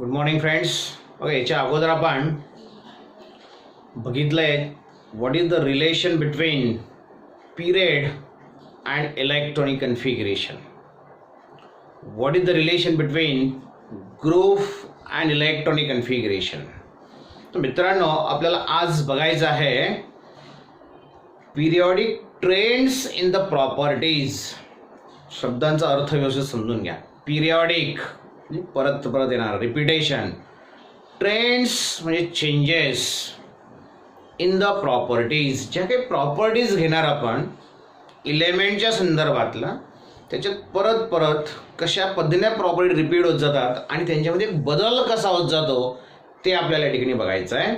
Good morning friends. Okay, याच्या अगोदर आपण बघितलं आहे what is the relation between period and electronic configuration. What is the relation between group and electronic configuration. तर मित्रांनो, आपल्याला आज बघायचं आहे periodic trends in the properties. शब्दांचा अर्थ व्यवस्थित समजून घ्या. पिरियॉडिक परत परत येणार, रिपिटेशन. ट्रेंड्स म्हणजे चेंजेस इन द प्रॉपर्टीज. ज्या काही प्रॉपर्टीज घेणार आपण इलेमेंटच्या संदर्भातला, त्याच्यात परत परत कशा पद्धतीने प्रॉपर्टी रिपीट होत जातात आणि त्यांच्यामध्ये बदल कसा होत जातो ते आपल्याला या ठिकाणी बघायचं आहे.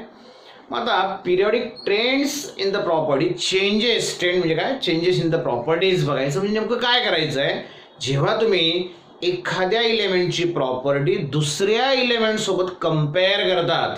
मग आता periodic trends in the property, changes. Trend म्हणजे काय? चेंजेस इन द प्रॉपर्टीज बघायचं. म्हणजे नेमकं काय करायचं आहे, जेव्हा तुम्ही एखाद्या इलेमेंटची प्रॉपर्टी दुसऱ्या इलेमेंट सोबत कंपेअर करतात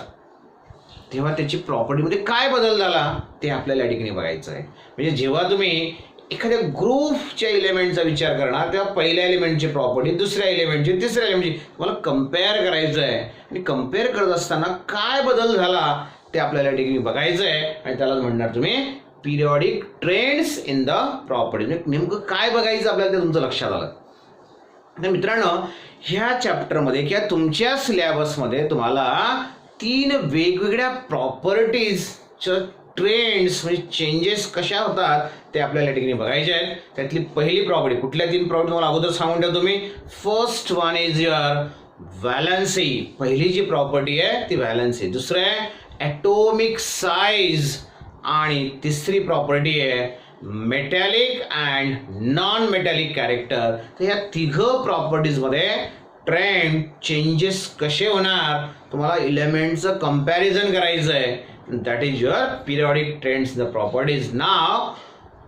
तेव्हा त्याची प्रॉपर्टीमध्ये काय बदल झाला ते आपल्याला या ठिकाणी बघायचं आहे. म्हणजे जेव्हा तुम्ही एखाद्या ग्रुपच्या इलेमेंटचा विचार करणार तेव्हा पहिल्या एलिमेंटची प्रॉपर्टी दुसऱ्या एलिमेंटची तिसऱ्या एलिमेंटची मला कंपेअर करायचं आहे आणि कंपेअर करत असताना काय बदल झाला ते आपल्याला या ठिकाणी बघायचं आहे आणि त्यालाच म्हणणार तुम्ही periodic trends in the property. नेमकं काय बघायचं आपल्याला ते तुमचं लक्षात आलं. तर मित्रांनो, ह्या चॅप्टरमध्ये किंवा तुमच्या सिलेबसमध्ये तुम्हाला 3 वेगवेगळ्या प्रॉपर्टीजच्या ट्रेंड्स म्हणजे चेंजेस कशा होतात ते आपल्याला या ठिकाणी बघायचे आहेत. त्यातली पहिली प्रॉपर्टी, कुठल्या 3 प्रॉपर्टी तुम्हाला अगोदर सांगून ठेवतो मी. First one is your valency. पहिली जी प्रॉपर्टी आहे ती व्हॅलन्सी. दुसरं आहे ॲटोमिक साईज आणि तिसरी प्रॉपर्टी आहे metallic and non metallic character. तर ह्या तिघं प्रॉपर्टीजमध्ये ट्रेंड चेंजेस कसे होणार तुम्हाला इलेमेंटचं कंपॅरिझन करायचं आहे. That is your periodic trends the properties. Now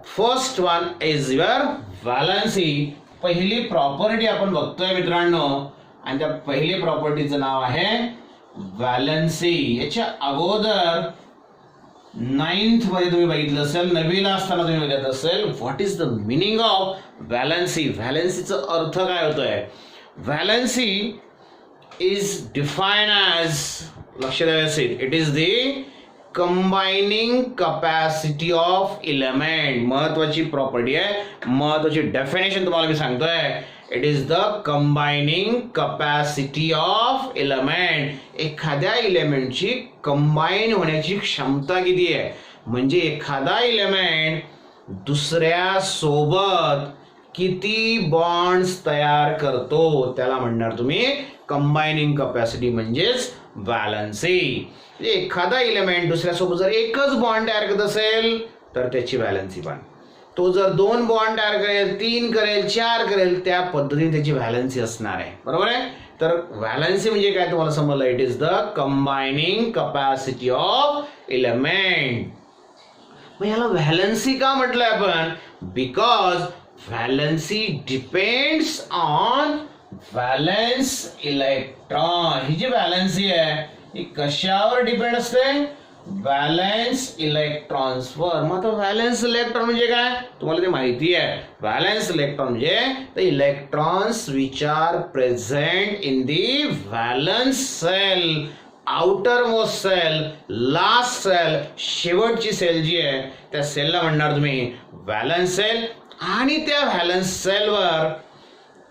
first one is your valency. पहिली प्रॉपर्टी आपण बघतोय मित्रांनो आणि त्या पहिली प्रॉपर्टीचं नाव आहे व्हॅलन्सी. याच्या अगोदर 9th मध्ये तुम्ही बघितलं असेल, 9वीला असताना तुम्ही बघितलं असेल what is the meaning of valency. व्हॅलन्सीचा अर्थ काय होतोय? व्हॅलन्सी इज डिफाईन ॲज, लक्ष द्यायचं, it is the combining capacity of element. महत्वाची प्रॉपर्टी आहे, महत्वाची डेफिनेशन तुम्हाला मी सांगतोय. It is the combining capacity of element. एखाद्या इलेमेंटची कंबाईन होण्याची क्षमता किती आहे, म्हणजे एखादा इलेमेंट दुसऱ्या सोबत किती बॉन्ड्स तयार करतो त्याला म्हणणार तुम्ही कंबायनिंग कपॅसिटी, म्हणजेच व्हॅलन्सी. एखादा इलेमेंट दुसऱ्यासोबत जर एकच बॉन्ड तयार करत असेल तर त्याची व्हॅलन्सी पण. तो जर 2 बॉन्ड तयार करेल, 3 करेल, 4 करेल, त्या पद्धतीने त्याची व्हॅलन्सी असणार आहे. बरोबर आहे. तर व्हॅलन्सी म्हणजे काय तुम्हाला समजलं. It is the combining capacity of element. मग याला व्हॅलन्सी का म्हटलंय आपण? Because valency depends on valence electron. ही जी व्हॅलन्सी आहे ही कशावर डिपेंड असते? व्हॅलन्स इलेक्ट्रॉन्सवर. मग आता व्हॅलन्स इलेक्ट्रॉन म्हणजे काय तुम्हाला ते माहिती आहे. व्हॅलन्स इलेक्ट्रॉन म्हणजे the electrons which are present in the valence shell. Outer most shell, last shell, शेवटची सेल जी आहे त्या सेलला म्हणणार तुम्ही व्हॅलन्स सेल. आणि त्या व्हॅलन्स सेलवर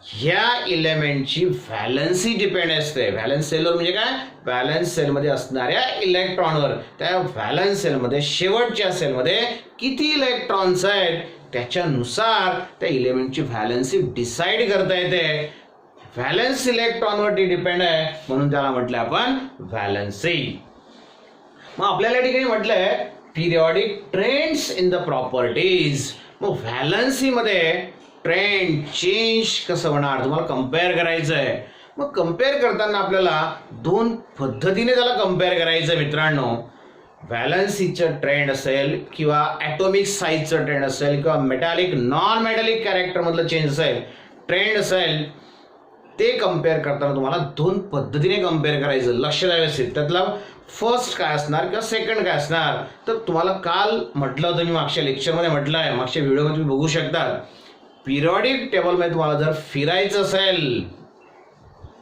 ह्या इलेमेंटची व्हॅलन्सी डिपेंड असते. व्हॅलन्स सेलवर म्हणजे काय? व्हॅलन्स सेलमध्ये असणाऱ्या इलेक्ट्रॉनवर. त्या व्हॅलन्स सेलमध्ये शेवटच्या सेलमध्ये किती इलेक्ट्रॉन्स आहेत त्याच्यानुसार त्या इलेमेंटची व्हॅलन्सी डिसाईड करता येते. व्हॅलन्स इलेक्ट्रॉनवरती डिपेंड आहे म्हणून त्याला म्हटलं आपण व्हॅलन्सी. मग आपल्याला या ठिकाणी म्हटलंय periodic trends in the properties. मग व्हॅलन्सीमध्ये ट्रेंड चेंज कसं होणार तुम्हाला कंपेअर करायचं आहे. मग कंपेअर करताना आपल्याला 2 पद्धतीने त्याला कंपेअर करायचं आहे मित्रांनो. व्हॅलन्सीचं ट्रेंड असेल किंवा ॲटोमिक साईजचं ट्रेंड असेल किंवा मेटॅलिक नॉन मेटॅलिक कॅरेक्टरमधलं चेंज असेल, ट्रेंड असेल, ते कंपेअर करताना तुम्हाला 2 पद्धतीने कंपेअर करायचं. लक्ष द्यावे असेल त्यातला फर्स्ट काय असणार किंवा सेकंड काय असणार. तर तुम्हाला काल म्हटलं होतं मी, मागच्या लेक्चरमध्ये म्हटलं आहे, मागच्या व्हिडिओमध्ये तुम्ही बघू शकता. पिरियॉडिक टेबलमध्ये तुम्हाला जर फिरायचं असेल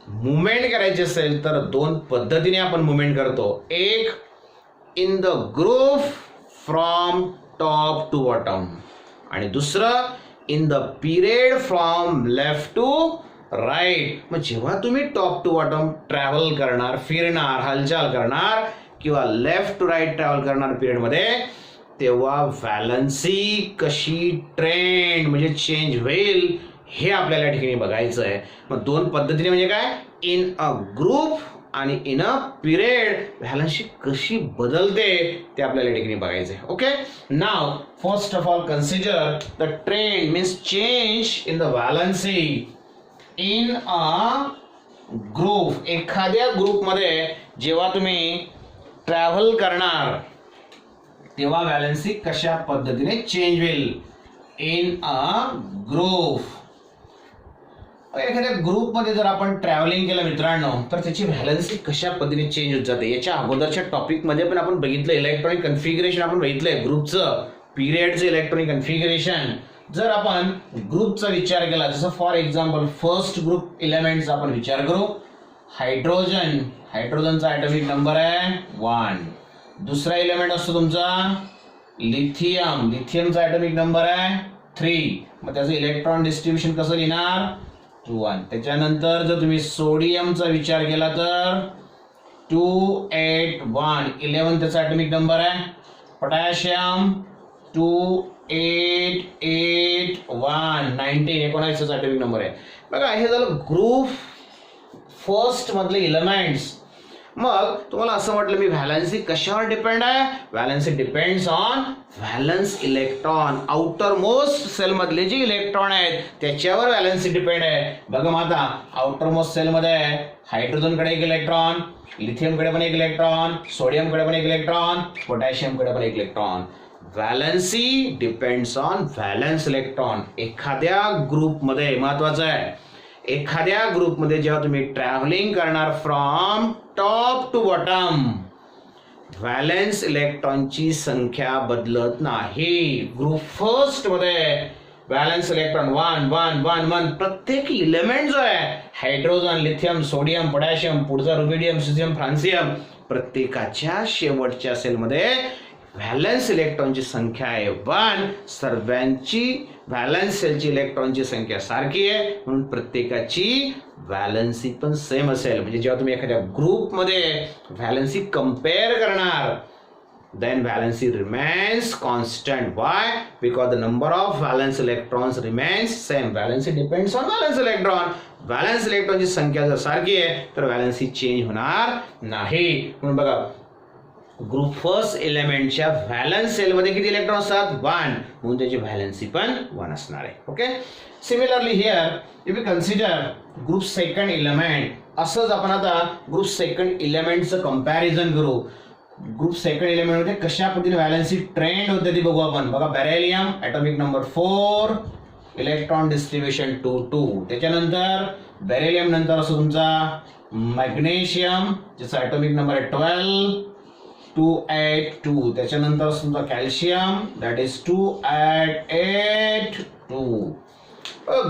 मुवमेंट करायची असेल तर दोन पद्धतीने आपण मुवमेंट करतो. एक in the group from top to bottom आणि दुसरं in the period from left to right. मग जेव्हा तुम्ही टॉप टू बॉटम ट्रॅव्हल करणार, फिरणार, हालचाल करणार किंवा लेफ्ट टू राईट ट्रॅव्हल करणार पिरियडमध्ये, तेव्हा व्हॅलन्सी कशी ट्रेंड म्हणजे चेंज होईल हे आपल्याला या ठिकाणी बघायचं आहे. मग दोन पद्धतीने म्हणजे काय, इन अ ग्रुप आणि इन अ पिरियड व्हॅलन्सी कशी बदलते ते आपल्याला या ठिकाणी बघायचं आहे. Okay, now first of all consider the trend means change in the valency in a group. एखाद्या ग्रुपमध्ये जेव्हा तुम्ही ट्रॅव्हल करणार तेव्हा व्हॅलन्सी कशा पद्धतीने चेंज होईल इन अ ग्रुप. एखाद्या ग्रुपमध्ये जर आपण ट्रॅव्हलिंग केलं मित्रांनो तर त्याची व्हॅलन्सी कशा पद्धतीने चेंज होत जाते. याच्या अगोदरच्या टॉपिकमध्ये पण आपण बघितलं, इलेक्ट्रॉनिक कन्फिगरेशन आपण बघितलंय, ग्रुपचं पिरियडचं इलेक्ट्रॉनिक कन्फिगरेशन. जर आपण ग्रुपचा विचार केला, जसं फॉर एक्झाम्पल फर्स्ट ग्रुप एलिमेंटचा आपण विचार करू. हायड्रोजन, हायड्रोजनचा ॲटॉमिक नंबर आहे 1. दुसरा एलिमेंट असतो तुमचा लिथियम, लिथियमचा ॲटॉमिक नंबर आहे 3. मग त्याचं इलेक्ट्रॉन डिस्ट्रीब्युशन कसं लिहिणार 2 1. त्याच्यानंतर जर तुम्ही सोडियमचा विचार केला तर 2 8 1 11 त्याचा ॲटॉमिक नंबर आहे. पोटॅशियम 2 8 8 1 19 19 ॲटॉमिक नंबर आहे. बघा हे झालं ग्रुप फर्स्ट मधले एलिमेंट्स. मग तुम्हाला असं म्हटलं मी व्हॅलन्सी कशावर डिपेंड आहे, valency depends on valence electron. Outer most shell मधले जे इलेक्ट्रॉन आहेत त्याच्यावर व्हॅलन्सी डिपेंड आहे. बघा मग आता आउटर मोस्ट सेल मध्ये हायड्रोजन कडे एक इलेक्ट्रॉन, लिथियम कडे पण एक इलेक्ट्रॉन, सोडियम कडे पण एक इलेक्ट्रॉन, पोटॅशियम कडे पण एक electron. Valency depends on valence electron. एखाद्या ग्रुपमध्ये महत्वाचं आहे, एखाद्या ग्रुपमध्ये जेव्हा तुम्ही ट्रॅव्हलिंग करणार from top to bottom, valence इलेक्ट्रॉनची संख्या बदलत नाही. ग्रुप फर्स्ट मध्ये व्हॅलन्स इलेक्ट्रॉन 1 1 1 1. प्रत्येक इलेमेंट जो आहे हायड्रोजन, लिथियम, सोडियम, पोटॅशियम, पुढचा रुबिडियम, सिझियम, फ्रान्सियम, प्रत्येकाच्या शेवटच्या सेलमध्ये व्हॅलन्स इलेक्ट्रॉनची संख्या आहे 1. सर्वांची व्हॅलन्स सेलची इलेक्ट्रॉनची संख्या सारखी आहे म्हणून प्रत्येकाची व्हॅलन्सी पण सेम असेल. म्हणजे जेव्हा तुम्ही एखाद्या ग्रुपमध्ये व्हॅलन्सी कंपेअर करणार then valency remains constant. Why? Because the number of valence electrons remains same. Valency depends on valence electron. valence electron ची संख्या जर सारखी आहे तर व्हॅलन्सी चेंज होणार नाही. म्हणून बघा ग्रुप फर्स्ट एलिमेंटच्या व्हॅलन्स सेलमध्ये किती इलेक्ट्रॉन असतात 1 म्हणून त्याची व्हॅलन्सी पण 1 असणार आहे. Okay, similarly here if you consider group second element. असंच आपण आता ग्रुप सेकंड एलिमेंटचं कंपॅरिझन करू. ग्रुप सेकंड एलिमेंट मध्ये कशा पद्धतीने व्हॅलन्सी ट्रेंड होते ती बघू आपण. बघा beryllium atomic number 4, electron distribution 2 2. त्याच्यानंतर बेरिलियम नंतर असतो तुमचा मॅग्नेशियम ज्याचा ॲटॉमिक नंबर आहे 12 2 8 2. त्याच्यानंतर तुमचा calcium that is 2 8 8 2.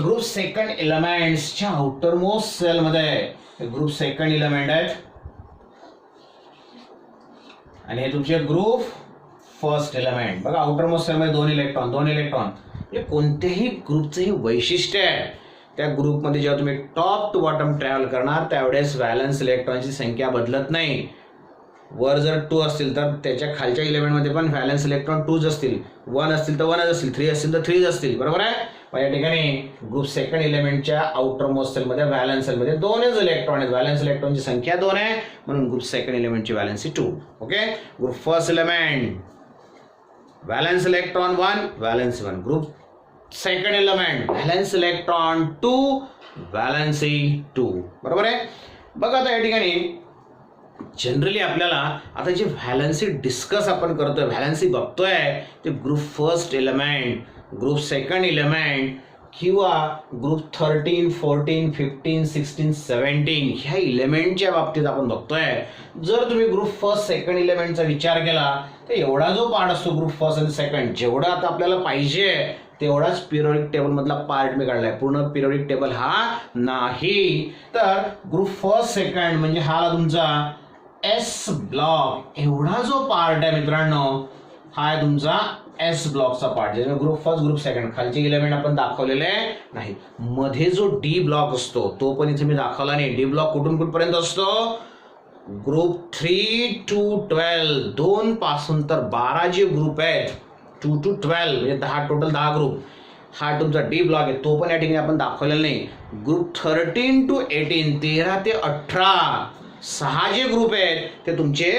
Group second एलिमेंट्सच्या आउटर मोस्ट सेल मध्ये ग्रुप सेकंड एलिमेंट आहेत आणि हे तुमचे ग्रुप फर्स्ट एलिमेंट. बघा आउटर मोस्ट सेल मध्ये 2 इलेक्ट्रॉन 2 इलेक्ट्रॉन. म्हणजे कोणत्याही ग्रुपचं हे वैशिष्ट्य आहे. त्या ग्रुपमध्ये जेव्हा तुम्ही टॉप टू बॉटम ट्रॅव्हल करणार त्यावेळेस व्हॅलन्स इलेक्ट्रॉनची संख्या बदलत नाही. वर जर 2 असतील तर त्याच्या खालच्या एलिमेंटमध्ये पण व्हॅलन्स इलेक्ट्रॉन 2च असतील, 1 असतील तर 1च असतील, 3 असतील तर 3च असतील. बरोबर आहे. मग या ठिकाणी ग्रुप सेकंड एलिमेंटच्या आउटर मोस्ट सेलमध्ये व्हॅलन्स सेलमध्ये 2च इलेक्ट्रॉन आहेत. व्हॅलन्स इलेक्ट्रॉनची संख्या 2 आहे म्हणून ग्रुप सेकंड एलिमेंटची valency 2. Okay, group first element valence electron 1 valency 1. Group second element valence electron 2 valency 2. बरोबर आहे. बघा आता या ठिकाणी जनरली आपल्याला आता जे व्हॅलन्सी डिस्कस आपण करतोय, व्हॅलन्सी बघतोय ते group first element, group second element किंवा ग्रुप 13 14 15 16 17 ह्या एलिमेंटच्या बाबतीत आपण बघतोय. जर तुम्ही ग्रुप फर्स्ट सेकंड एलिमेंटचा विचार केला तर एवढा जो पार्ट असतो ग्रुप फर्स्ट आणि सेकंड जेवढा आता आपल्याला पाहिजे तेवढाच पिरियोडिक टेबल मधला पार्ट मी काढलाय, पूर्ण पिरियोडिक टेबल हा नाही. तर ग्रुप फर्स्ट सेकंड म्हणजे हा तुमचा एस ब्लॉक एवढा जो पार्ट आहे मित्रांनो, हा आहे तुमचा एस ब्लॉकचा पार्ट. ज्याच्यामध्ये ग्रुप फर्स्ट ग्रुप सेकंड खालचे इलेमेंट आपण दाखवलेले नाही. मध्ये जो डी ब्लॉक असतो तो पण इथे मी दाखवला नाही. डी ब्लॉक कुठून कुठपर्यंत असतो, ग्रुप 3 to 12, 2 पासून तर 12 जे ग्रुप आहेत 2 to 12 म्हणजे 10 टोटल 10 ग्रुप, हा तुमचा डी ब्लॉक आहे. तो पण या ठिकाणी आपण दाखवलेला नाही. ग्रुप 13 to 18, 13 ते 18 6 जे ग्रुप आहेत ते तुमचे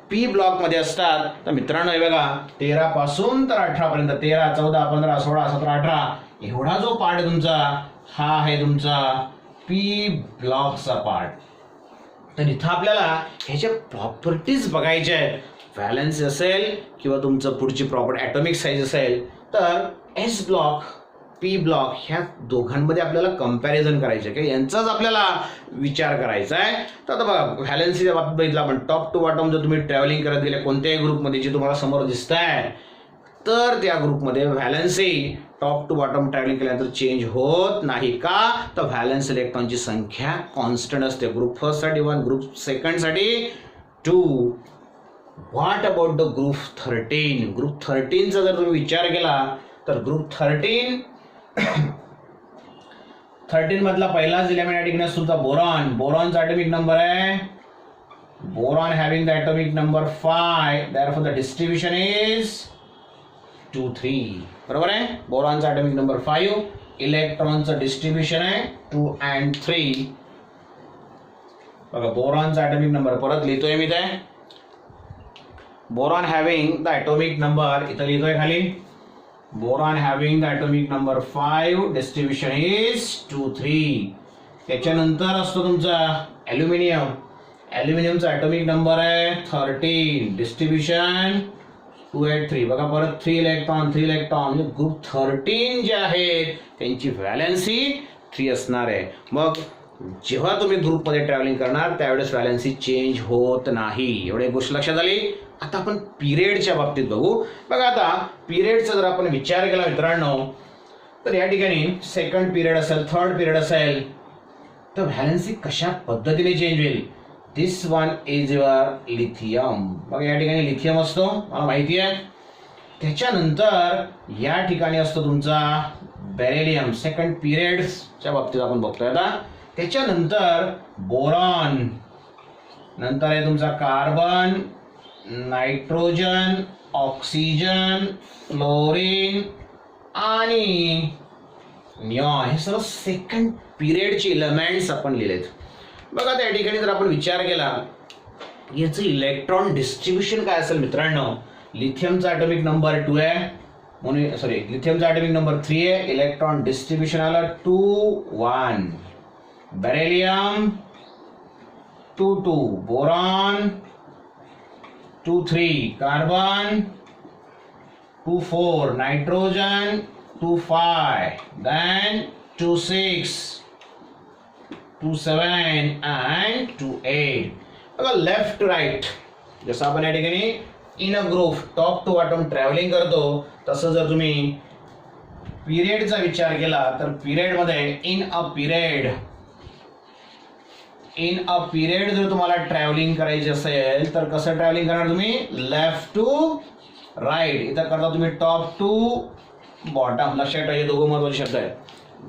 पी ब्लॉक मध्ये असतात. तर मित्रांनो हे बघा 13 पासून तर 18 पर्यंत 13, 14, 15, 16, 17, 18 एवढा जो पार्ट आहे तुमचा हा आहे तुमचा पी ब्लॉकचा पार्ट. तर इथं आपल्याला ह्याच्या प्रॉपर्टीज बघायच्या आहेत. व्हॅलन्सी असेल किंवा तुमचं पुढची प्रॉपर्टी ॲटॉमिक साईज असेल, तर एस ब्लॉक पी ब्लॉक ह्या दोघांमध्ये आपल्याला कंपॅरिझन करायचं आहे, यांचाच आपल्याला विचार करायचा आहे. तर आता बघा व्हॅलन्सीच्या बाबतीत बघितलं आपण, टॉप टू बॉटम जर तुम्ही ट्रॅव्हलिंग करत गेले कोणत्याही ग्रुपमध्ये जे तुम्हाला समोर दिसत आहे, तर त्या ग्रुपमध्ये valency top to bottom travelling केल्यानंतर चेंज होत नाही. का तर व्हॅलन्स इलेक्ट्रॉनची संख्या कॉन्स्टंट असते. ग्रुप फर्स्टसाठी 1, ग्रुप सेकंडसाठी 2. What about the group 13? Group 13चा जर तुम्ही विचार केला तर ग्रुप 13 मधला पहिलाच इलेमेंट या ठिकाणी असतो बोरॉन. बोरॉनचा ॲटॉमिक नंबर आहे, boron having the atomic number 5, therefore the distribution is 2, 3. बरोबर आहे. बोरॉनचा ॲटॉमिक नंबर 5, इलेक्ट्रॉनचं डिस्ट्रीब्युशन आहे 2 and 3. बघा बोरॉनचा ॲटॉमिक नंबर परत लिहितोय मी ते, boron having the atomic number इथं लिहितोय खाली, boron having the atomic number 5, distribution is 2, 3. त्याच्यानंतर असतो तुमचा ॲल्युमिनियम. ॲल्युमिनियमचा ॲटॉमिक नंबर आहे 13, डिस्ट्रीब्युशन 2, 8, 3. बघा परत 3 इलेक्ट्रॉन म्हणजे ग्रुप 13 जे आहेत त्यांची व्हॅलन्सी 3 असणार आहे. मग जेव्हा तुम्ही ग्रुपमध्ये ट्रॅव्हलिंग करणार त्यावेळेस व्हॅलन्सी चेंज होत नाही. एवढी गोष्ट लक्षात आली. आता आपण पिरियडच्या बाबतीत बघू. बघा आता पिरियडचा जर आपण विचार केला मित्रांनो, तर या ठिकाणी सेकंड पिरियड असेल, थर्ड पिरियड असेल, तर व्हॅलन्सी कशा पद्धतीने चेंज होईल. दिस वन इज युअर लिथियम. बघा या ठिकाणी लिथियम असतो, मला माहिती आहे. त्याच्यानंतर या ठिकाणी असतो तुमचा बेरिलियम. सेकंड पिरियडच्या बाबतीत आपण बघतोय आता. त्याच्यानंतर बोरॉन, नंतर आहे तुमचा कार्बन, नायट्रोजन, ऑक्सिजन, फ्लोरीन आणि निऑन. हे सर्व सेकंड पिरियडचे इलेमेंट्स आपण लिहिलेत. बघा त्या ठिकाणी जर आपण विचार केला याचं इलेक्ट्रॉन डिस्ट्रीब्युशन काय असेल मित्रांनो, लिथियमचा ॲटॉमिक नंबर 2 आहे म्हणून लिथियमचा ॲटॉमिक नंबर 3 आहे, इलेक्ट्रॉन डिस्ट्रीब्युशन आलं 2, 1. Beryllium 2, 2. Boron 2, 3. Carbon 2, 4. Nitrogen 2, 5. Then 2, 6. 2, 7 and 2, 8. बघा लेफ्ट टू राईट जसं आपण या ठिकाणी in a group top to bottom travelling करतो, तसं जर तुम्ही पिरियडचा विचार केला तर पिरियडमध्ये इन अ पिरियड जर तुम्हाला ट्रॅव्हलिंग करायची असेल तर कसं ट्रॅव्हलिंग करणार तुम्ही, लेफ्ट टू राईट. इथं करता तुम्ही टॉप टू बॉटम. लक्षात ठेवा, हे दोघं महत्त्वाचे शब्द आहेत.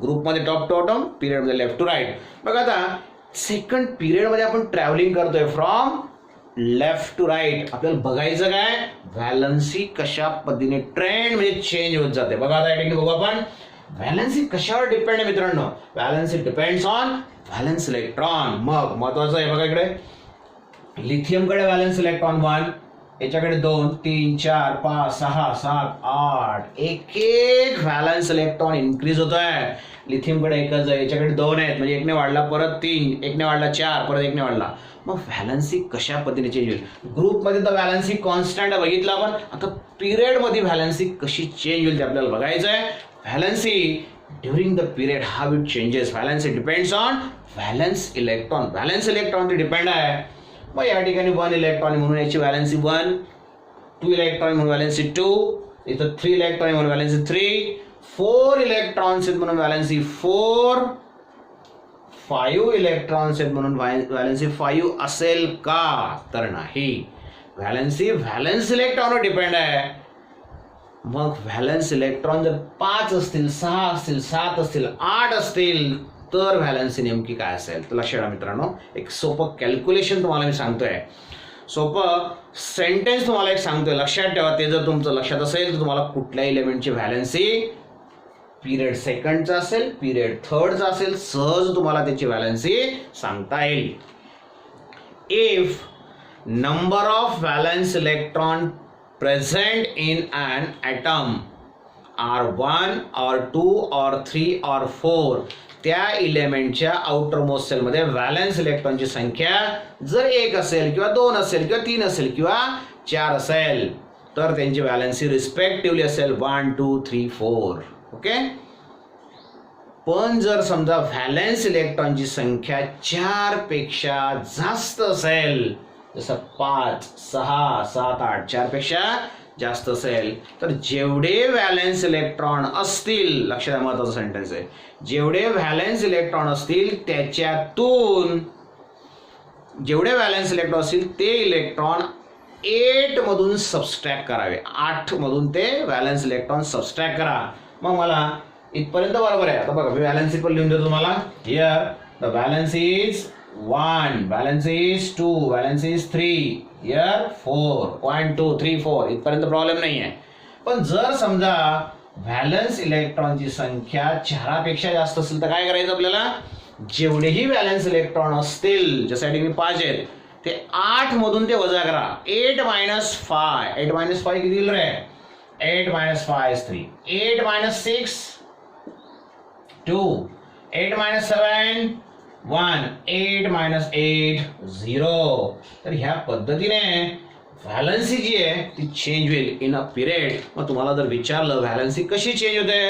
ग्रुपमध्ये टॉप टू बॉटम, पिरियडमध्ये लेफ्ट टू राईट. बघा आता सेकंड पिरियडमध्ये आपण ट्रॅव्हलिंग करतोय फ्रॉम लेफ्ट टू राईट. आपल्याला बघायचं काय, व्हॅलन्सी कशा पद्धतीने ट्रेंड म्हणजे चेंज होत जाते. बघा आता या ठिकाणी बघू आपण व्हॅलन्सी कशावर डिपेंड आहे मित्रांनो. Valency depends on valence electron. मग महत्वाचं आहे बघा इकडे लिथियमकडे व्हॅलन्स इलेक्ट्रॉन 1, याच्याकडे 2, 3, 4, 5, 6, 7, 8. एक व्हॅलन्स इलेक्ट्रॉन इन्क्रीज होत आहे. लिथियमकडे एकच आहे, याच्याकडे 2 आहेत म्हणजे एकने वाढला, परत 3, एकने वाढला 4, परत एकने वाढला. मग व्हॅलन्सी कशा पद्धतीने चेंज होईल. ग्रुपमध्ये तर व्हॅलन्सी कॉन्स्टंट बघितला आपण, आता पिरियडमध्ये व्हॅलन्सी कशी चेंज होईल ते आपल्याला बघायचं आहे. Valency during the period how it changes. Valency depends on valence electron. Valence electron depend आहे. मग या ठिकाणी 1 इलेक्ट्रॉन म्हणून याची व्हॅलन्सी 1, 2 इलेक्ट्रॉन म्हणून व्हॅलन्सी 2, इथं 3 इलेक्ट्रॉन म्हणून व्हॅलन्सी 3, 4 इलेक्ट्रॉन्स आहेत म्हणून व्हॅलेन्सी 4, 5 इलेक्ट्रॉन्स आहेत म्हणून व्हॅलेन्सी 5 असेल का? तर नाही. व्हॅलेन्सी व्हॅलेन्स इलेक्ट्रॉनवर डिपेंड आहे. मग व्हॅलेन्स इलेक्ट्रॉन जर 5 असतील, 6 असतील, 7 असतील, 8 असतील तर व्हॅलेन्सी नेमकी काय असेल? तर लक्षात ठेवा मित्रांनो, एक सोपं कॅल्क्युलेशन तुम्हाला मी सांगतोय, सोपं सेंटेन्स तुम्हाला एक सांगतोय, लक्षात ठेवा. ते जर तुमचं लक्षात असेल तर तुम्हाला कुठल्या एलिमेंटची व्हॅलेन्सी पिरियड सेकंडचा असेल, पिरियड थर्डचा असेल, सहज तुम्हाला त्याची व्हॅलेन्सी सांगता येईल. If number of valence electron present in an atom are 1 or 2 or 3 or 4, त्या इलेमेंटच्या आउटर मोस्ट सेलमध्ये व्हॅलेन्स इलेक्ट्रॉनची संख्या जर 1 असेल किंवा 2 असेल किंवा 3 असेल किंवा 4 असेल तर त्यांची व्हॅलेन्सी रिस्पेक्टिव्हली असेल 1, 2, 3, 4. ओके. पण जर समजा व्हॅलेन्स इलेक्ट्रॉनची संख्या 4 पेक्षा जास्त असेल, जसं 5, 6, 7, 8 4 पेक्षा जास्त असेल तर जेवढे व्हॅलेन्स इलेक्ट्रॉन असतील, लक्षात महत्वाचा सेंटेन्स आहे, जेवढे व्हॅलेन्स इलेक्ट्रॉन असतील त्याच्यातून जेवढे व्हॅलेन्स इलेक्ट्रॉन असतील ते इलेक्ट्रॉन 8 मधून सबस्ट्रॅक्ट करावे. 8 मधून ते व्हॅलेन्स इलेक्ट्रॉन सबस्ट्रॅक्ट करा. मग मला इथपर्यंत बरोबर आहे. आता बघा मी व्हॅलेन्सी पण लिहून देतो तुम्हाला. Here the valence is 1, valence is 2, valence is 3, here 4, 1, 2, 3, 4 इथपर्यंत प्रॉब्लेम नाही आहे. पण जर समजा व्हॅलेन्स इलेक्ट्रॉनची संख्या 4 पेक्षा जास्त असेल तर काय करायचं आपल्याला? जेवढेही व्हॅलेन्स इलेक्ट्रॉन असतील, ज्यासाठी मी 5 आहेत ते 8 मधून ते वजा करा. 8 minus 5, 8 minus 5 किती दिलं रे? 8 minus 5 is 3, 8 minus 6 2, 8 minus 7 1, 8 minus 8 0. तर ह्या पद्धतीने व्हॅलेन्सी जी आहे ती चेंज होईल इन अ पिरियड. मग तुम्हाला जर विचारलं व्हॅलेन्सी कशी चेंज होते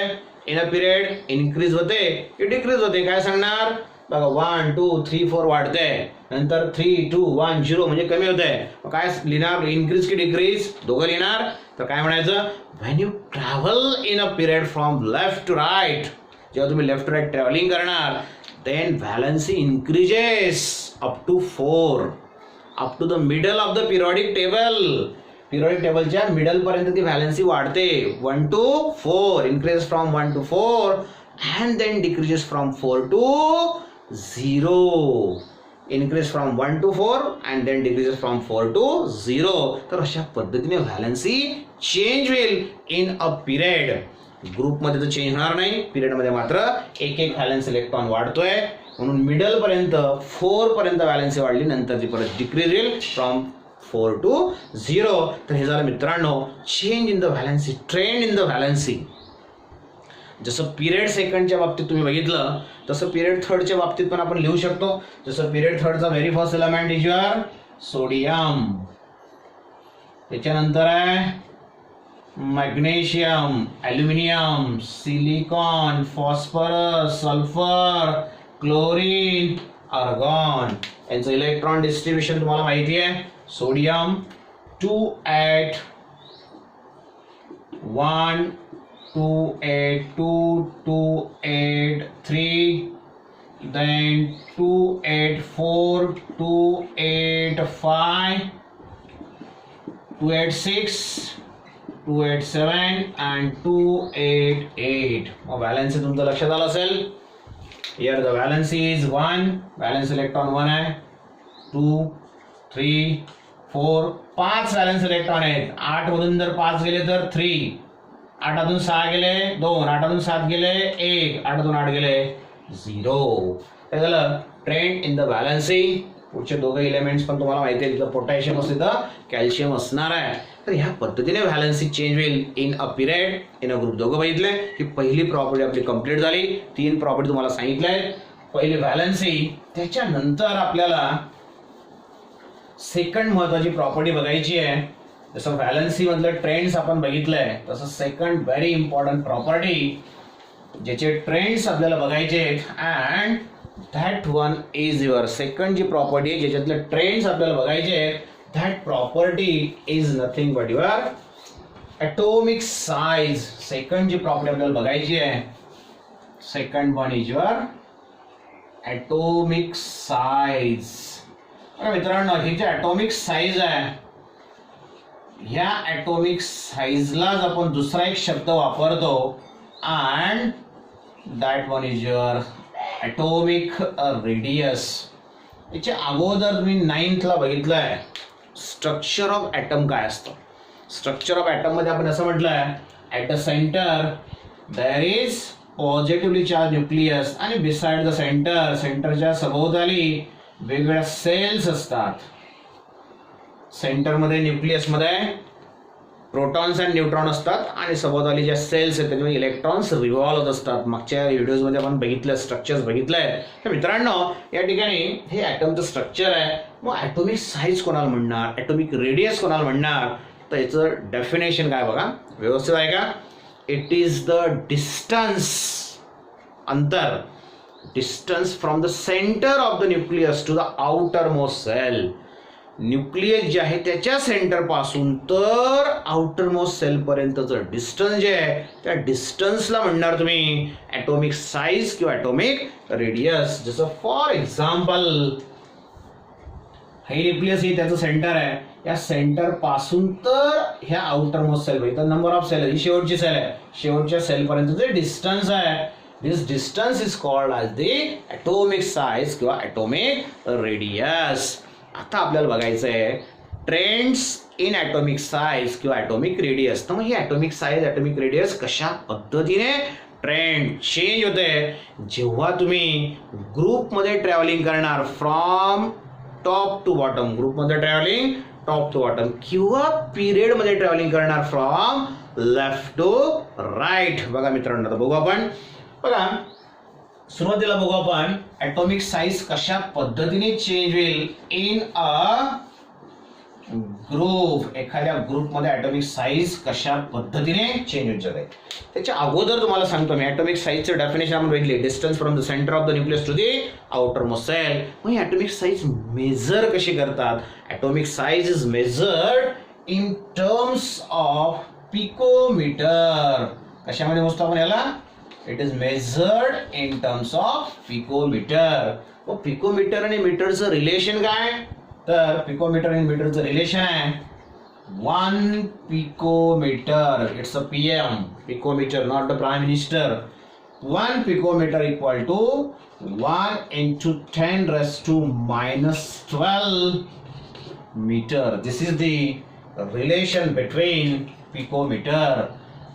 इन अ पिरियड, इन्क्रीज होते की डिक्रीज होते, काय सांगणार? बघा 1, 2, 3, 4 वाढते, नंतर 3, 2, 1, 0 म्हणजे कमी होते. काय लिहिणार? इन्क्रीज की डिक्रीज? दोघं लिहिणार. तर काय म्हणायचं? When you travel in a period from left to right, जेव्हा तुम्ही लेफ्ट टू राईट ट्रॅव्हलिंग करणार then valency increases up to 4, up to the middle of the periodic table. Periodic table च्या middle पर्यंत ती व्हॅलेन्सी वाढते. 1 to 4 increases from 1 to 4 and then decreases from 4 to 0. Increase from 1 to 4 and then decreases from 4 to 0. तर अशा पद्धतीने valency change होईल in a period. ग्रुपमध्ये तर चेंज होणार नाही, पिरियडमध्ये मात्र एक व्हॅलेन्स इलेक्ट्रॉन वाढतोय. म्हणून मिडल पर्यंत 4 पर्यंत व्हॅलेन्सी वाढली, नंतर ती परत डिक्रीज होईल फ्रॉम 4 to 0. तर हे झालं मित्रांनो change in the valency, trend in the valency. जसं पिरियड सेकंडच्या बाबतीत तुम्ही बघितलं तसं पिरियड थर्डच्या बाबतीत पण आपण लिहू शकतो. जसं पिरियड थर्डचा very first element is your sodium, त्याच्यानंतर आहे magnesium, aluminium, silicon, phosphorus, sulphur, chlorine, argon. यांचं इलेक्ट्रॉन डिस्ट्रीब्युशन तुम्हाला माहिती आहे. Sodium 2 at 1, 2 at 2, 2 at 3, then 2 at 4, 2 at 5, 2 at 6, 2 at 7 and 2 at 8. मग व्हॅलेन्सी तुमचं लक्षात आलं असेल. Here the valency is 1, valence electron 1 आहे, 2, 3, 4, 5 व्हॅलेन्स इलेक्ट्रॉन आहेत. 8 मधून जर 5 गेले तर 3, 8 मधून 6 गेले 2, 8 मधून 7 गेले 1, 8 मधून 8 गेले 0. काय झालं? Trend in the valency. पुढचे दोघं इलेमेंट्स पण तुम्हाला माहिती आहे, तिथं पोटॅशियम असते तर कॅल्शियम असणार आहे. तर ह्या पद्धतीने व्हॅलेन्सी चेंज होईल in a period, in a group. दोघं बघितले की पहिली प्रॉपर्टी आपली कंप्लीट झाली. 3 प्रॉपर्टी तुम्हाला सांगितल्या आहेत. पहिली व्हॅलेन्सी, त्याच्यानंतर आपल्याला सेकंड महत्वाची प्रॉपर्टी बघायची आहे. जसं व्हॅलेन्सी मधलं ट्रेंड्स आपण बघितलंय तसं सेकंड व्हेरी इम्पॉर्टंट प्रॉपर्टी ज्याचे ट्रेंड्स आपल्याला बघायचे आहेत, and that one is your second जी प्रॉपर्टी ज्याच्यातले ट्रेंड्स आपल्याला बघायचे आहेत, that property is nothing but your atomic size, second जी प्रॉपर्टी आपल्याला बघायची आहे, second one is your atomic size. मित्रांनो, ही जी ॲटॉमिक साईज आहे, ह्या ॲटॉमिक साईजलाच आपण दुसरा एक शब्द वापरतो, and that one is your atomic radius. याच्या अगोदर तुम्ही 9thला बघितलं आहे स्ट्रक्चर ऑफ ॲटम काय असतं. स्ट्रक्चर ऑफ ॲटम मध्ये आपण असं म्हटलं आहे, at the centre there is positively charge nucleus, आणि बिसाइड द सेंटर, सेंटरच्या सभोवताली वेगवेगळ्या सेल्स असतात. सेंटरमध्ये न्यूक्लियसमध्ये प्रोटॉन्स आणि न्यूट्रॉन असतात, आणि सभोवताली ज्या सेल्स आहेत त्याच्यामध्ये इलेक्ट्रॉन्स रिव्हॉल्व होत असतात. मागच्या व्हिडिओजमध्ये आपण बघितलं, स्ट्रक्चर्स बघितलं आहे. तर मित्रांनो, या ठिकाणी हे ॲटमचं स्ट्रक्चर आहे. मग ॲटॉमिक साईज कोणाला म्हणणार, ॲटॉमिक रेडियस कोणाला म्हणणार, तर याचं डेफिनेशन काय बघा, व्यवस्थित आहे का. इट इज द डिस्टन्स, अंतर, distance from the centre of the nucleus to the outer most shell. Nucleus जे आहे त्याच्या सेंटर पासून तर आउटर मोस्ट सेल पर्यंतचं डिस्टन्स जे आहे त्या डिस्टन्सला म्हणणार तुम्ही ॲटॉमिक साईज किंवा ॲटॉमिक रेडियस. जसं फॉर एक्झाम्पल, हे न्यूक्लियस हे त्याचं सेंटर आहे, या सेंटर पासून तर ह्या आउटर मोस्ट सेल, इथं नंबर ऑफ सेल, ही शेवटची सेल आहे, शेवटच्या सेल पर्यंत जे डिस्टन्स आहे, this distance is called as the atomic size किंवा ॲटॉमिक रेडियस. आता आपल्याला बघायचं आहे ट्रेंड्स इन ॲटॉमिक साईज किंवा ॲटॉमिक रेडियस. तर मग ही ॲटॉमिक साईज, ॲटॉमिक रेडियस कशा पद्धतीने ट्रेंड चेंज होते जेव्हा तुम्ही ग्रुपमध्ये ट्रॅव्हलिंग करणार, फ्रॉम टॉप टू बॉटम, ग्रुपमध्ये ट्रॅव्हलिंग टॉप टू बॉटम, किंवा पिरियडमध्ये ट्रॅव्हलिंग करणार फ्रॉम लेफ्ट टू राईट. बघा मित्रांनो, आता बघू आपण. बघा, सुरुवातीला बघू आपण ॲटॉमिक साईज कशा पद्धतीने चेंज होईल इन अ ग्रुप. एखाद्या ग्रुपमध्ये ॲटॉमिक साईज कशा पद्धतीने चेंज होत जाते. त्याच्या अगोदर तुम्हाला सांगतो मी, ॲटॉमिक साईजचं डेफिनेशन आपण बघितले, distance from the centre of the nucleus to the outer most shell. मग ही ॲटॉमिक साईज मेजर कशी करतात. Atomic size is measured in terms of picometre. कशामध्ये मोजतो आपण याला, it is measured in terms of picometre. व पिकोमीटर आणि मीटरचं रिलेशन काय, तर पिकोमीटर आणि मीटरचं रिलेशन आहे 1 picometre, it's a PM, picometre, not the prime minister. 1 picometre equal to 1 into 10 raised to -12 meter. This is the relation between पिकोमीटर.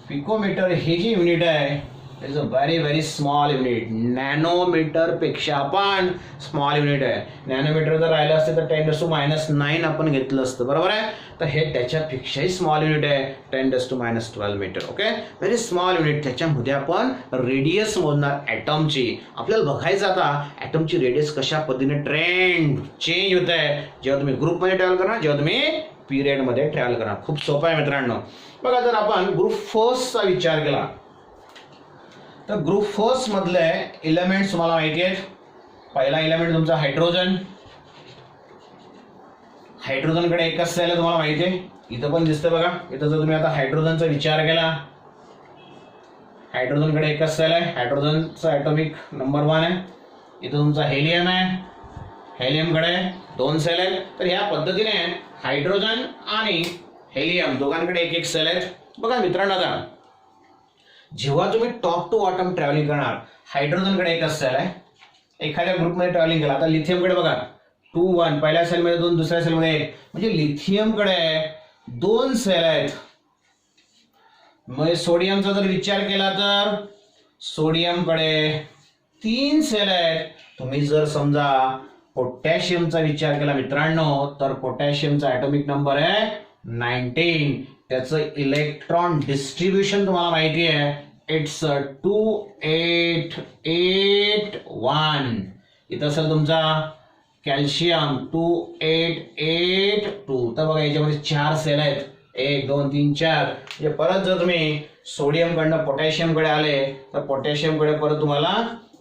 Picometre हे जी युनिट आहे, is a very small unit. Nanometre पेक्षा पण small unit आहे. Nanometre जर राहिलं असतं तर 10⁻⁹ आपण घेतलं असतं, बरोबर आहे. तर हे त्याच्यापेक्षाही स्मॉल युनिट आहे, 10⁻12 metre. Okay, very small unit. त्याच्यामध्ये आपण रेडियस मोजणार ॲटमची. आपल्याला बघायचं आता ॲटमची रेडियस कशा पद्धतीने ट्रेंड चेंज होत आहे जेव्हा तुम्ही ग्रुपमध्ये ट्रॅव्हल करणार, जेव्हा तुम्ही पिरियडमध्ये ट्रॅव्हल करणार. खूप सोपं आहे मित्रांनो. बघा, जर आपण ग्रुप फर्स्टचा विचार केला तर ग्रुप फर्स्ट मधले एलिमेंट्स तुम्हाला माहिती आहेत. पहिला एलिमेंट तुमचा हायड्रोजन. हायड्रोजनकडे एकच सेल आहे, तुम्हाला माहिती आहे. इथं पण दिसतं बघा. इथं जर तुम्ही आता हायड्रोजनचा विचार केला, हायड्रोजनकडे एकच सेल आहे, हायड्रोजनचा ॲटॉमिक नंबर 1 आहे. इथं तुमचा हेलियम आहे, हेलियमकडे 2 सेल आहेत. तर ह्या पद्धतीने हायड्रोजन आणि हेलियम दोघांकडे एक सेल आहेत. बघा मित्रांनो, आता जेव्हा तुम्ही टॉप टू बॉटम ट्रॅव्हलिंग करणार, हायड्रोजनकडे एकच सेल आहे. एखाद्या ग्रुपमध्ये ट्रॅव्हलिंग केला, आता लिथियमकडे बघा 2 1, पहिल्या सेलमध्ये 2, दुसऱ्या सेलमध्ये 1, म्हणजे लिथियमकडे 2 सेल आहेत. मग सोडियमचा जर विचार केला तर सोडियमकडे 3 सेल आहेत. तुम्ही जर समजा पोटॅशियमचा विचार केला मित्रांनो, तर पोटॅशियमचा ॲटॉमिक नंबर आहे 19. त्याचं इलेक्ट्रॉन डिस्ट्रीब्युशन तुम्हाला माहिती आहे, इट्स 2 8 8 1. इथं असेल तुमचा कॅल्शियम 2 8 8 2. तर बघा याच्यामध्ये 4 सेल आहेत, 1 2 3 4. म्हणजे परत जर तुम्ही सोडियमकडनं पोटॅशियमकडे आले तर पोटॅशियमकडे परत तुम्हाला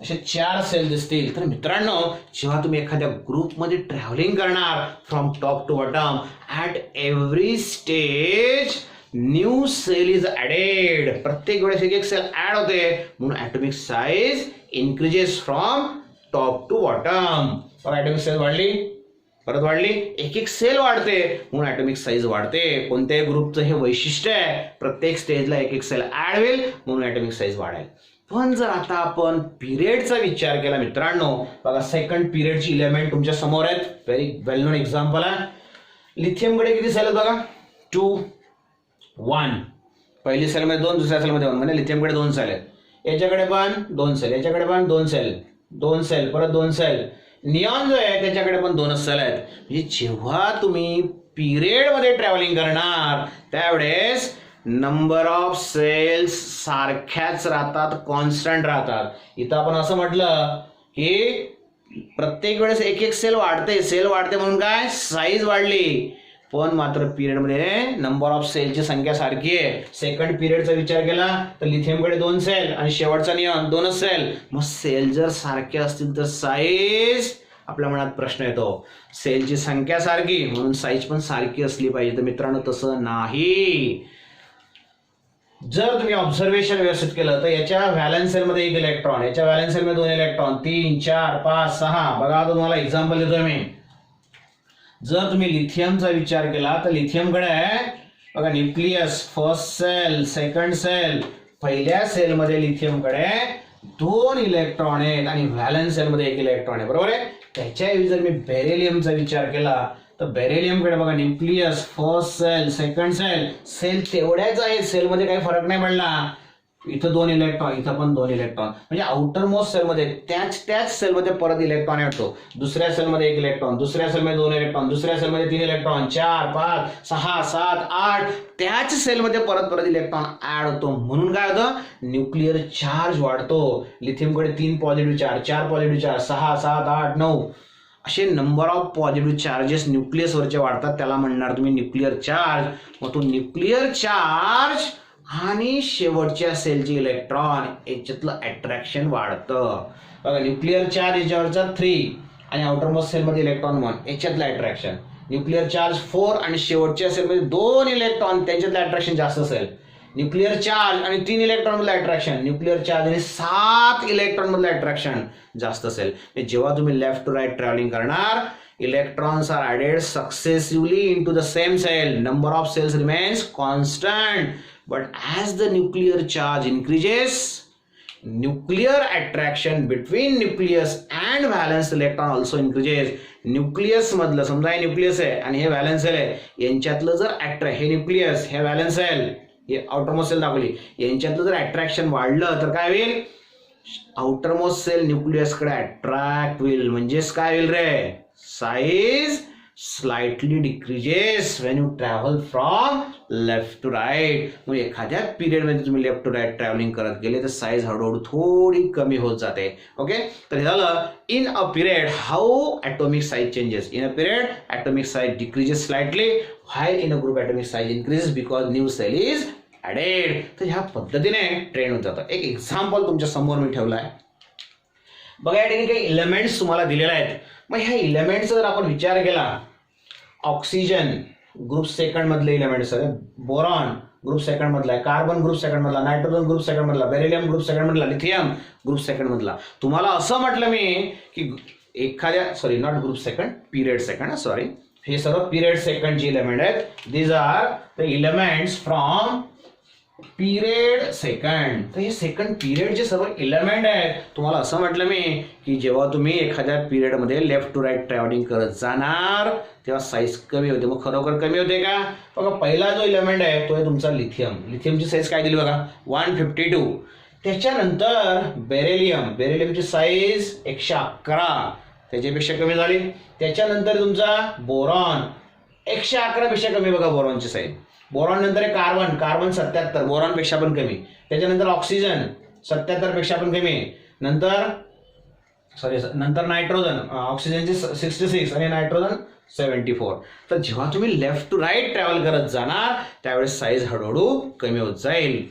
असे 4 सेल दिसतील. तर मित्रांनो, जेव्हा तुम्ही एखाद्या ग्रुपमध्ये ट्रॅव्हलिंग करणार from top to bottom, at every stage new shell is added, प्रत्येक वेळेस एक एक सेल ऍड होते म्हणून atomic size increases from top to bottom. बघा ऍटॉमिक साईज वाढली, परत वाढली, एक एक सेल वाढते म्हणून ऍटॉमिक साईज वाढते. कोणत्याही ग्रुपचं हे वैशिष्ट्य आहे, प्रत्येक स्टेजला एक एक सेल ऍड होईल म्हणून ऍटॉमिक साईज वाढेल. पण जर आता आपण पिरियडचा विचार केला मित्रांनो, बघा सेकंड पिरियडची इलेमेंट तुमच्या समोर आहेत, व्हेरी वेल नोन एक्झाम्पल आहे. लिथियमकडे किती सेल आहेत बघा, 2 1, पहिली सेलमध्ये 2, दुसऱ्या सेलमध्ये 1, म्हणजे लिथियमकडे 2 सेल आहेत. याच्याकडे पण 2 सेल, याच्याकडे पण 2 सेल, 2 सेल, परत 2 सेल. निऑन जो आहे त्याच्याकडे पण 2 सेल आहेत. म्हणजे जेव्हा तुम्ही पिरियड मध्ये ट्रॅव्हलिंग करणार त्यावेळेस नंबर ऑफ सेल्स सारख्याच राहतात, कॉन्स्टंट राहतात. इथं आपण असं म्हटलं की प्रत्येक वेळेस एक एक सेल वाढते म्हणून काय साईज वाढली, पण मात्र पिरियड मध्ये नंबर ऑफ सेलची संख्या सारखी आहे. सेकंड पिरियडचा विचार केला तर लिथियमकडे 2 सेल आणि शेवटचा निऑन 2 सेल. मग सेल जर सारखे असतील तर साईज, आपल्या मनात प्रश्न येतो सेलची संख्या सारखी म्हणून साईज पण सारखी असली पाहिजे. तर मित्रांनो तसं नाही. जर तुम्ही ऑब्झर्वेशन व्यवस्थित केलं तर याच्या व्हॅलेन्स सेलमध्ये 1 इलेक्ट्रॉन, याच्या व्हॅलेन्स सेलमध्ये 2 इलेक्ट्रॉन, 3 4 5 6. बघा तुम्हाला एक्झाम्पल देतोय मी. जर तुम्ही लिथियमचा विचार केला तर लिथियमकडे बघा nucleus, first shell, second shell. पहिल्या सेलमध्ये लिथियमकडे 2 इलेक्ट्रॉन आहेत आणि व्हॅलेन्स सेलमध्ये 1 इलेक्ट्रॉन आहे, बरोबर आहे. त्याच्याऐवजी जर मी बेरिलियमचा विचार केला तर बेरिलियमकडे बघा nucleus, first shell, second shell. Shell तेवढ्याच आहेत, सेलमध्ये काही फरक नाही पडला. इथं 2 इलेक्ट्रॉन, इथं पण 2 इलेक्ट्रॉन. म्हणजे आउटर मोस्ट सेलमध्ये त्याच सेलमध्ये परत इलेक्ट्रॉन येतो. दुसऱ्या सेलमध्ये 1 इलेक्ट्रॉन, दुसऱ्या सेलमध्ये 2 इलेक्ट्रॉन, दुसऱ्या सेलमध्ये 3 इलेक्ट्रॉन, 4 5 6 7 8. त्याच सेलमध्ये परत इलेक्ट्रॉन ऍड होतो म्हणून काय होतं, न्यूक्लिअर चार्ज वाढतो. लिथियमकडे 3 पॉझिटिव्ह चार्ज, 4 पॉझिटिव्ह चार्ज, 6 7 8 9 असे नंबर ऑफ पॉझिटिव्ह चार्जेस न्यूक्लियसवरचे वाढतात. त्याला म्हणणार तुम्ही न्यूक्लिअर चार्ज. मग तो न्यूक्लिअर चार्ज आणि शेवटच्या सेलचे इलेक्ट्रॉन याच्यातलं अट्रॅक्शन वाढतं. बघा न्यूक्लिअर चार्ज याच्यावरचा 3 आणि आउटर मोस्ट सेलमध्ये इलेक्ट्रॉन 1 याच्यातलं अट्रॅक्शन. न्यूक्लिअर चार्ज 4 आणि शेवटच्या सेलमध्ये 2 इलेक्ट्रॉन त्यांच्यातलं अट्रॅक्शन जास्त असेल. न्यूक्लिअर चार्ज आणि 3 इलेक्ट्रॉन मधलं अट्रॅक्शन, न्यूक्लिअर चार्ज आणि 7 इलेक्ट्रॉन मधलं अट्रॅक्शन जास्त असेल. जेव्हा तुम्ही लेफ्ट टू राईट ट्रॅव्हलिंग करणार, electrons are added successively into the same shell. Number of shells remains constant, but as the nuclear charge increases, nuclear attraction between nucleus and valence electron also increases. Nucleus मधलं समजा हे nucleus आहे आणि हे valence sale आहे, यांच्यातलं जर हे न्यूक्लियस, हे व्हॅलेन्स सेल, हे आउटरमोस्ट सेल दाखवली, यांच्यातलं जर अट्रॅक्शन वाढलं तर काय होईल, आउटरमोस्ट सेल न्यूक्लियसकडे अट्रॅक्ट होईल. म्हणजेच काय होईल रे, size slightly decreases when you travel from left to right. म्हणजे एखाद्या पिरियडमध्ये तुम्ही लेफ्ट टू राईट ट्रॅव्हलिंग करत गेले तर साईज हळूहळू थोडी कमी होत जाते. ओके, तर हे झालं in a period how atomic size changes. In a period atomic size decreases slightly, while in a group atomic size increases because new shell is added. तर ह्या पद्धतीने ट्रेन होत जातं. एक एक्झाम्पल तुमच्या समोर मी ठेवलं आहे बघा. या ठिकाणी काही इलेमेंट्स तुम्हाला दिलेले आहेत. मग ह्या इलेमेंटचा जर आपण विचार केला, ऑक्सिजन ग्रुप सेकंड मधले इलेमेंट्स आहे, बोरॉन ग्रुप सेकंड मधला आहे, कार्बन ग्रुप सेकंड मधला, नायट्रोजन ग्रुप सेकंड मधला, बेरिलियम ग्रुप सेकंड मधला, लिथियम ग्रुप सेकंड मधला. तुम्हाला असं म्हटलं मी की एखाद्या, sorry not group second, period second, sorry, हे सर्व पिरियड सेकंड चे इलेमेंट आहेत. These are the elements from period second. तर हे सेकंड पिरियडचे सर्व इलेमेंट आहेत. तुम्हाला असं म्हटलं मी की जेव्हा तुम्ही एखाद्या पिरियडमध्ये लेफ्ट टू राईट ट्रॅव्हलिंग करत जाणार तेव्हा साईज कमी होते. मग खरोखर कमी होते का, बघा पहिला जो इलेमेंट आहे तो आहे तुमचा लिथियम. लिथियमची साईज काय दिली बघा, 152. त्याच्यानंतर बेरिलियम, बेरिलियमची साईज 111, त्याच्यापेक्षा कमी झाली. त्याच्यानंतर तुमचा बोरॉन, 111 पेक्षा कमी बघा बोरॉनची साईज. बोरॉन नंतर आहे कार्बन, कार्बन 77, बोरॉन पेक्षा पण कमी. त्याच्यानंतर ऑक्सिजन 77 पेक्षा पण कमी. नंतर नायट्रोजन, ऑक्सिजनची 66 आणि नायट्रोजन 74. तर जेव्हा तुम्ही लेफ्ट टू राईट ट्रॅव्हल करत जाणार त्यावेळेस साईज हळूहळू कमी होत जाईल.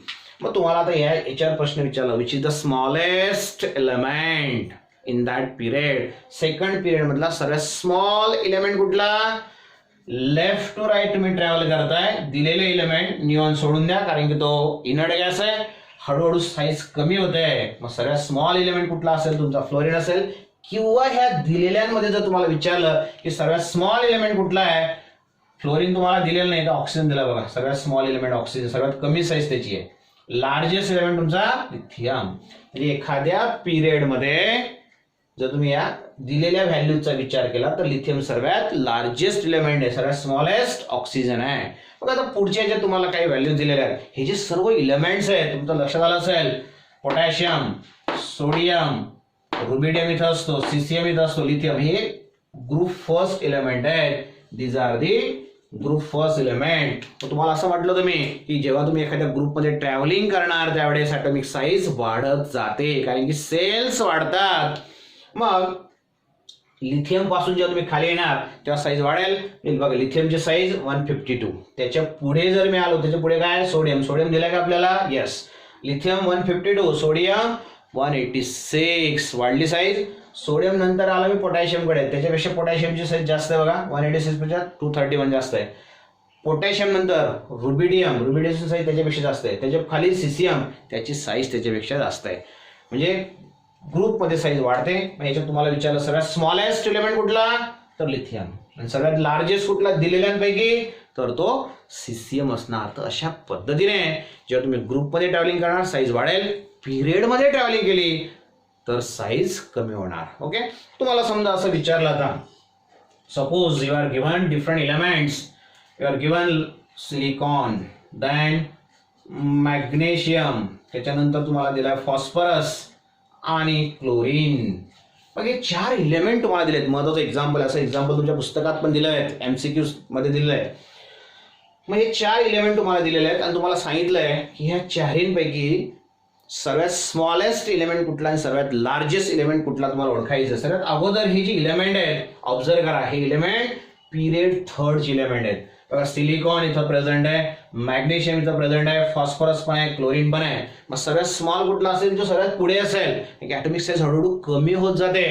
मग तुम्हाला आता याच्यावर प्रश्न विचारला, which is the smallest element in that period. Second period मधला सर्वात स्मॉल एलिमेंट कुठला, लेफ्ट टू राईट तुम्ही ट्रॅव्हल करताय, दिलेले इलेमेंट निऑन सोडून द्या कारण की तो इनर्ट गॅस आहे, हळूहळू साईज कमी होते. मग सगळ्यात स्मॉल इलेमेंट कुठला असेल, तुमचा फ्लोरीन असेल. किंवा ह्या दिलेल्यांमध्ये जर तुम्हाला विचारलं की सर्वात स्मॉल इलेमेंट कुठला आहे, फ्लोरीन तुम्हाला दिलेलं नाही तर ऑक्सिजन दिला बघा, सगळ्यात स्मॉल इलेमेंट ऑक्सिजन, सर्वात कमी साईज त्याची आहे. लार्जेस्ट इलेमेंट तुमचा लिथियम. म्हणजे एखाद्या पिरियडमध्ये जर तुम्ही या दिलेल्या व्हॅल्यूचा विचार केला तर लिथियम सर्वात लार्जेस्ट इलेमेंट आहे, सर्वात स्मॉलेस्ट ऑक्सिजन आहे. बघा आता पुढच्या जे तुम्हाला काही व्हॅल्यू दिलेल्या आहेत, हे जे सर्व इलेमेंट्स आहेत तुमचं लक्षात आलं असेल, पोटॅशियम, सोडियम, रुबिडियम इथं असतो, सीसीएम इथं असतो, लिथियम हे ग्रुप फर्स्ट इलेमेंट आहेत. These are the group first element. तुम्हाला असं म्हटलं होतं मी की जेव्हा तुम्ही एखाद्या ग्रुपमध्ये ट्रॅव्हलिंग करणार त्यावेळेस ॲटॉमिक साईज वाढत जाते कारण की सेल्स वाढतात. मग लिथियम पासून जेव्हा तुम्ही खाली येणार तेव्हा साईज वाढेल. बघा लिथियमची साईज 152. त्याच्या पुढे जर मी आलो त्याच्या पुढे काय, सोडियम. सोडियम दिलाय का आपल्याला, येस. लिथियम 152, सोडियम 186, वाढली साईज. सोडियम नंतर आला मी पोटॅशियम कडे, त्याच्यापेक्षा पोटॅशियमची साईज जास्त आहे बघा, 186 पेक्षा 231 जास्त आहे. पोटॅशियम नंतर रुबिडियम, रुबिडियमची साईज त्याच्यापेक्षा जास्त आहे. त्याच्या खाली सीसीएम, त्याची साईज त्याच्यापेक्षा जास्त आहे. म्हणजे ग्रुपमध्ये साईज वाढते. याच्यात तुम्हाला विचारलं सगळ्यात स्मॉलेस्ट इलेमेंट कुठला तर लिथियम, आणि सगळ्यात लार्जेस्ट कुठला दिलेल्यांपैकी तर तो सीसीएम असणार. तर अशा पद्धतीने जेव्हा तुम्ही ग्रुपमध्ये ट्रॅव्हलिंग करणार साईज वाढेल, पिरियडमध्ये ट्रॅव्हलिंग केली तर साईज कमी होणार. ओके. तुम्हाला समजा असं विचारलं आता, suppose you are given different elements, you are given silicon, then magnesium, त्याच्यानंतर तुम्हाला दिलाय फॉस्फरस आणि क्लोरीन. मग हे 4 इलेमेंट तुम्हाला दिलेत. महत्वाचं एक्झाम्पल, असं एक्झाम्पल तुमच्या पुस्तकात पण दिलं आहे, एमसीक्यू मध्ये दिलेलं आहे. मग हे 4 इलेमेंट तुम्हाला दिलेले आहेत आणि तुम्हाला सांगितलंय की ह्या चारींपैकी सर्वात स्मॉलेस्ट इलेमेंट कुठला आणि सर्वात लार्जेस्ट इलेमेंट कुठला तुम्हाला ओळखायचं. सर्वात अगोदर हे जे इलेमेंट आहेत ऑब्झर्व करा, हे इलेमेंट पिरियड थर्ड इलेमेंट आहेत. बघा सिलिकॉन इथं प्रेझेंट आहे, मॅग्नेशियम इथं प्रेझेंट आहे, फॉस्फरस पण आहे, क्लोरीन पण आहे. मग सर्वात स्मॉल कुठला असेल जो सर्वात पुढे असेल, ॲटॉमिक साईज हळूहळू कमी होत जाते,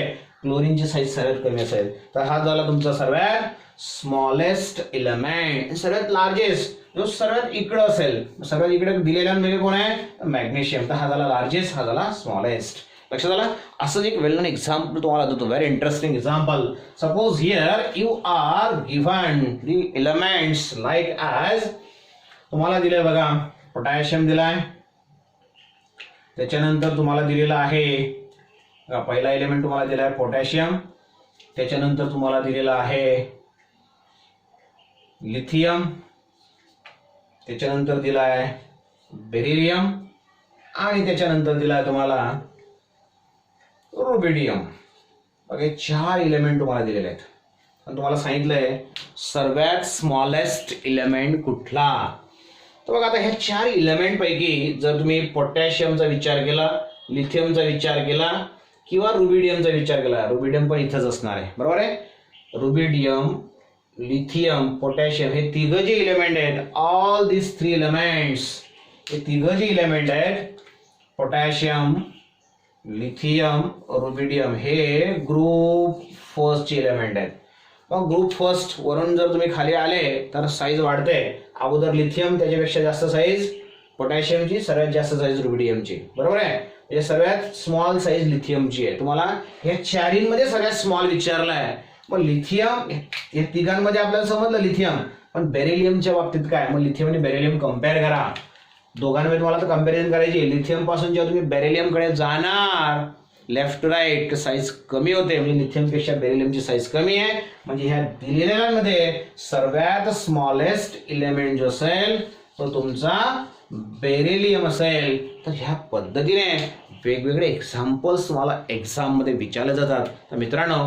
क्लोरीनची साईज सर्वात कमी असेल. तर हा झाला तुमचा सर्वात स्मॉलेस्ट इलेमेंट. सर्वात लार्जेस्ट जो सर्वात इकडं असेल, सर्वात इकडे दिलेल्यांमध्ये कोण आहे मॅग्नेशियम. तर हा झाला लार्जेस्ट, हा झाला स्मॉलेस्ट. लक्षात आलं. असंच एक वेल नोन एक्झाम्पल तुम्हाला देतो, very interesting example. Suppose here you are given the elements like as, तुम्हाला दिलंय बघा पोटॅशियम दिलाय, त्याच्यानंतर तुम्हाला दिलेला आहे पहिला एलिमेंट तुम्हाला दिलाय पोटॅशियम, त्याच्यानंतर तुम्हाला दिलेला आहे लिथियम, त्याच्यानंतर दिलाय बेरिलियम आणि त्याच्यानंतर दिलाय तुम्हाला रुबिडियम. ओके, 4 इलेमेंट तुम्हाला दिलेले आहेत आणि तुम्हाला सांगितलंय सर्वात स्मॉलेस्ट इलेमेंट कुठला. तर बघा आता ह्या 4 इलेमेंट पैकी जर तुम्ही पोटॅशियमचा विचार केला, लिथियमचा विचार केला किंवा रुबिडियमचा विचार केला, रुबिडियम पण इथंच असणार आहे, बरोबर आहे. रुबिडियम, लिथियम, पोटॅशियम हे तिघ जे इलेमेंट आहेत, ऑल दिस 3 एलिमेंट्स, हे तिघ जे इलेमेंट आहेत पोटॅशियम, लिथियम, रुबिडियम हे ग्रुप फर्स्ट चे इलेमेंट आहेत. मग ग्रुप फर्स्ट वरून जर तुम्ही खाली आले तर साईज वाढते. अगोदर लिथियम, त्याच्यापेक्षा जास्त साईज पोटॅशियमची, सर्वात जास्त साईज रुबिडियमची, बरोबर आहे. म्हणजे सगळ्यात स्मॉल साईज लिथियमची आहे. तुम्हाला ह्या चारींमध्ये सगळ्यात स्मॉल विचारला आहे. मग लिथियम, या तिघांमध्ये आपल्याला समजलं लिथियम, पण बेरिलियमच्या बाबतीत काय. मग लिथियम आणि बेरिलियम कम्पेअर करा. दोघांमध्ये तुम्हाला तर कम्पॅरिझन करायची. लिथियम पासून जेव्हा तुम्ही बेरिलियम कडे जाणार लेफ्ट टू राईट साईज कमी होते, म्हणजे लिथियमपेक्षा बेरिलियमची साईज कमी आहे. म्हणजे ह्या दिलेल्यामध्ये सर्वात स्मॉलेस्ट इलेमेंट जो असेल तो तुमचा बेरिलियम असेल. तर ह्या पद्धतीने वेगवेगळे एक्झाम्पल्स तुम्हाला एक्झाम मध्ये विचारले जातात. तर मित्रांनो,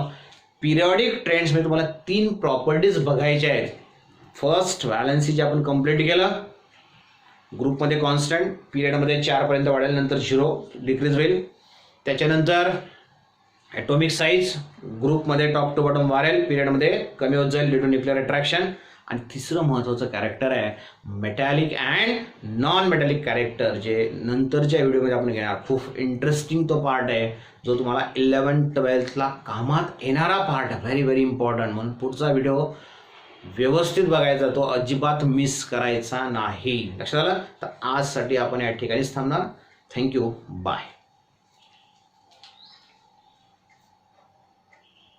पिरियॉडिक ट्रेंड्स मध्ये तुम्हाला 3 प्रॉपर्टीज बघायच्या आहेत. फर्स्ट, व्हॅलेन्सी आपण कंप्लीट केलं, ग्रुपमध्ये कॉन्स्टंट, पिरियडमध्ये 4 पर्यंत वाढेल, नंतर 0 डिक्रीज होईल. त्याच्यानंतर ॲटॉमिक साईज ग्रुपमध्ये टॉप टू बॉटम वाढेल, पिरियडमध्ये कमी होत जाईल ड्यू टू न्यूक्लिअर अट्रॅक्शन. आणि तिसरं महत्त्वाचं कॅरेक्टर आहे metallic and non metallic character, जे नंतरच्या व्हिडिओमध्ये आपण घेणार. खूप इंटरेस्टिंग तो पार्ट आहे जो तुम्हाला 11th-12th कामात येणारा पार्ट आहे, व्हेरी व्हेरी इम्पॉर्टंट. म्हणून पुढचा व्हिडिओ व्यवस्थित बघायचा, तो अजिबात मिस करायचा नाही. लक्षात आलं? तर आजसाठी आपण या ठिकाणीच थांबणार. थँक्यू. बाय.